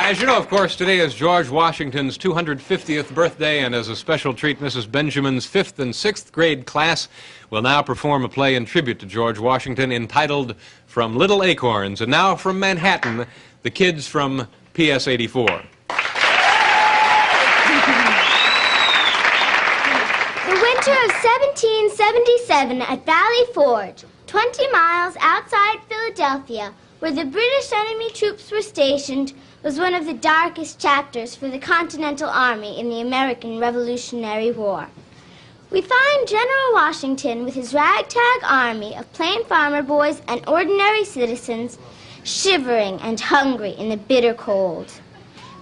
As you know, of course, today is George Washington's 250th birthday, and as a special treat, Mrs. Benjamin's 5th and 6th grade class will now perform a play in tribute to George Washington entitled From Little Acorns. And now from Manhattan, the kids from PS 84. The winter of 1777 at Valley Forge, 20 miles outside Philadelphia, where the British enemy troops were stationed, was one of the darkest chapters for the Continental Army in the American Revolutionary War. We find General Washington with his ragtag army of plain farmer boys and ordinary citizens shivering and hungry in the bitter cold.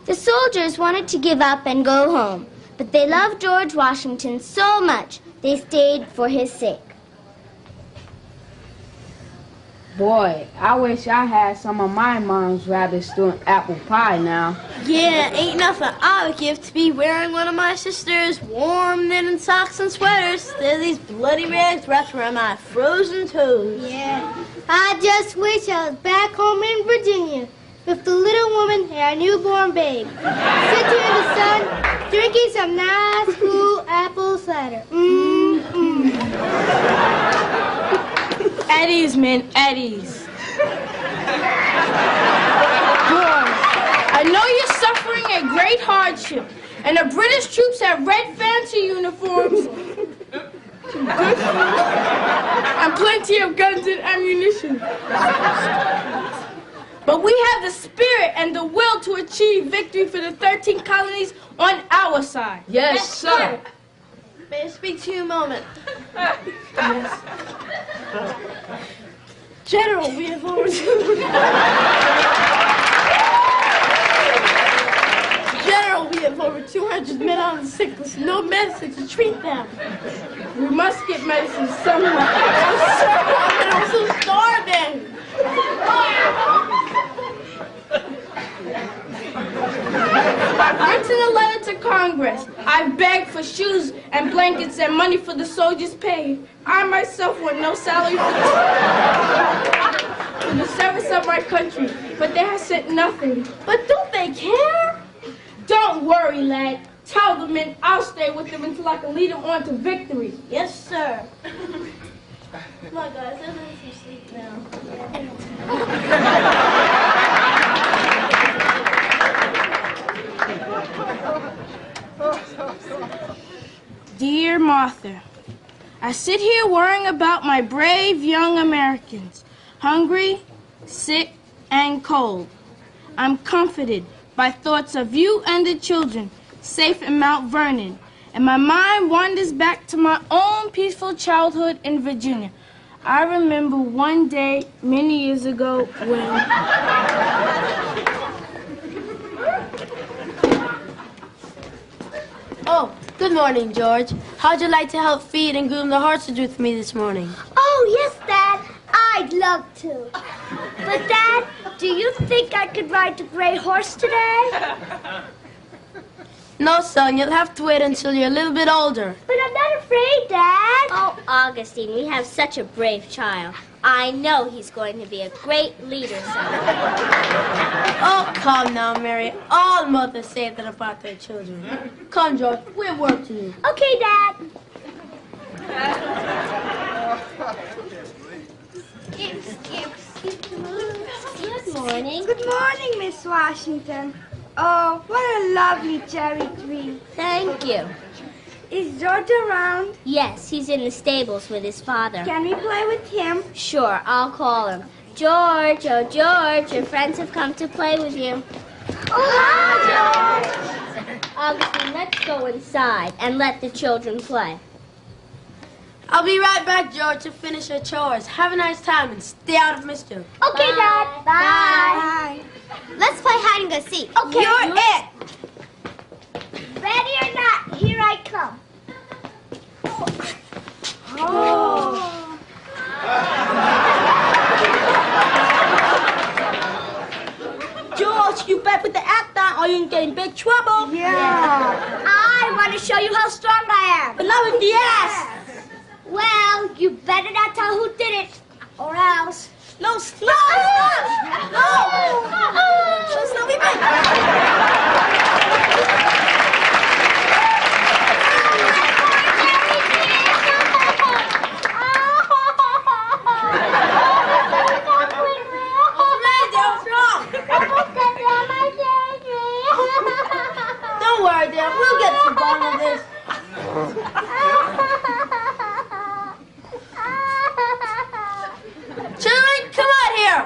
The soldiers wanted to give up and go home, but they loved George Washington so much they stayed for his sake. Boy, I wish I had some of my mom's rabbits doing apple pie now. Yeah, ain't nothing I would give to be wearing one of my sister's warm linen socks and sweaters. There's these bloody rags wrapped around my frozen toes. Yeah, I just wish I was back home in Virginia with the little woman and our newborn babe, sitting in the sun, drinking some nice cool apple cider. Eddies, man, Eddies. Boy, I know you're suffering a great hardship, and the British troops have red fancy uniforms, some good food, and plenty of guns and ammunition. But we have the spirit and the will to achieve victory for the 13 colonies on our side. Yes, sir. May I speak to you a moment? Yes. General, we have over General, we have over 200 men on the sick list. No medicine to treat them. We must get medicine somewhere. I'm so starving. I've written a letter to Congress. I've begged for shoes and blankets and money for the soldiers' pay. I myself want no salary for the service of my country, but they have sent nothing. But don't they care? Don't worry, lad. Tell the men I'll stay with them until I can lead them on to victory. Yes, sir. Come on, guys. Let's have some sleep now. Dear Martha, I sit here worrying about my brave young Americans, hungry, sick, and cold. I'm comforted by thoughts of you and the children safe in Mount Vernon, and my mind wanders back to my own peaceful childhood in Virginia. I remember one day many years ago when... Oh, good morning, George. How'd you like to help feed and groom the horses with me this morning? Oh, yes, Dad. I'd love to. But, Dad, do you think I could ride the gray horse today? No, son, you'll have to wait until you're a little bit older. But I'm not afraid, Dad. Oh, Augustine, we have such a brave child. I know he's going to be a great leader someday. Oh, come now, Mary. All mothers say that about their children. Come, George, we have work to do. Okay, Dad. Good morning. Good morning, Miss Washington. Oh, what a lovely cherry tree. Thank you. Is George around? Yes, he's in the stables with his father. Can we play with him? Sure, I'll call him. George, oh George, your friends have come to play with you. Oh, hi, George. Augustine, let's go inside and let the children play. I'll be right back, George, to finish your chores. Have a nice time and stay out of mischief. Okay, Bye. Dad. Bye. Bye. Let's play hide and go seek. Okay. You're it. Ready or not, here I come. Oh. George, you better put the act down or you can get in big trouble. Yeah. I want to show you how strong I am. But not with the ass. Well, you better not tell who did it, or else. No, No! Let's not be big. Don't worry, dear. We'll get to the bottom of this. Children, come out here.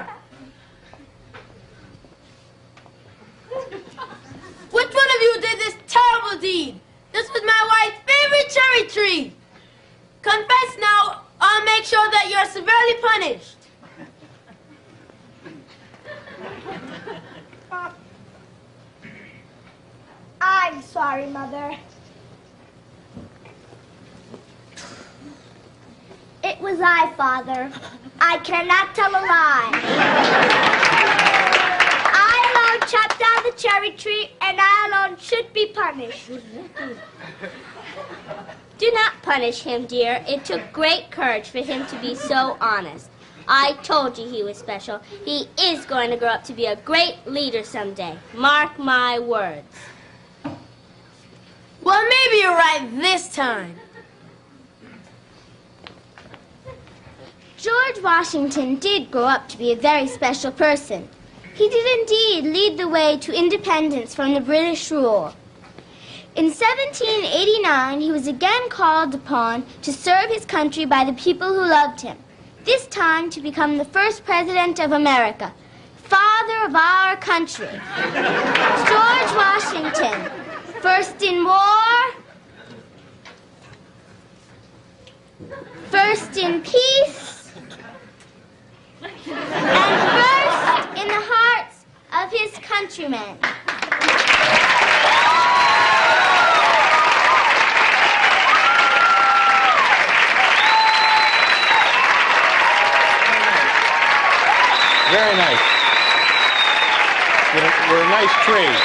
Which one of you did this terrible deed? This was my wife's favorite cherry tree. Confess now, I'll make sure that you're severely punished. I'm sorry, Mother. It was I, Father. I cannot tell a lie. I alone chopped down the cherry tree, and I alone should be punished. Do not punish him, dear. It took great courage for him to be so honest. I told you he was special. He is going to grow up to be a great leader someday. Mark my words. Well, maybe you're right this time. George Washington did grow up to be a very special person. He did indeed lead the way to independence from the British rule. In 1789, he was again called upon to serve his country by the people who loved him, this time to become the first president of America, father of our country. George Washington, first in war, first in peace, and first in the hearts of his countrymen. Very nice. You're a nice tree.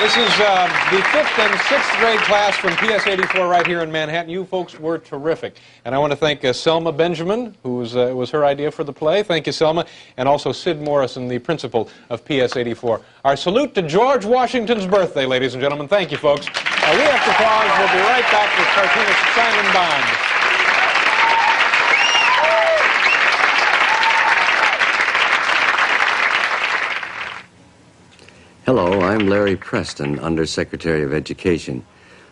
This is the 5th and 6th grade class from PS 84 right here in Manhattan. You folks were terrific. And I want to thank Selma Benjamin, who was her idea for the play. Thank you, Selma. And also Sid Morrison, the principal of PS 84. Our salute to George Washington's birthday, ladies and gentlemen. Thank you, folks. We have to pause. We'll be right back with cartoonist Simon Bond. Hello, I'm Larry Preston, Undersecretary of Education.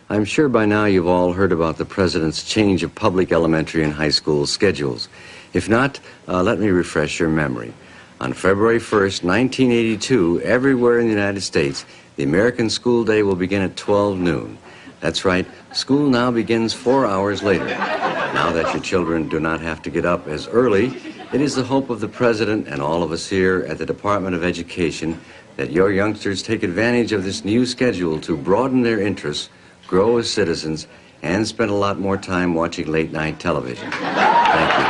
I'm sure by now you've all heard about the President's change of public elementary and high school schedules. If not, let me refresh your memory. On February 1st, 1982, everywhere in the United States, the American school day will begin at 12 noon. That's right, school now begins 4 hours later. Now that your children do not have to get up as early, it is the hope of the President and all of us here at the Department of Education that your youngsters take advantage of this new schedule to broaden their interests, grow as citizens, and spend a lot more time watching late-night television. Thank you.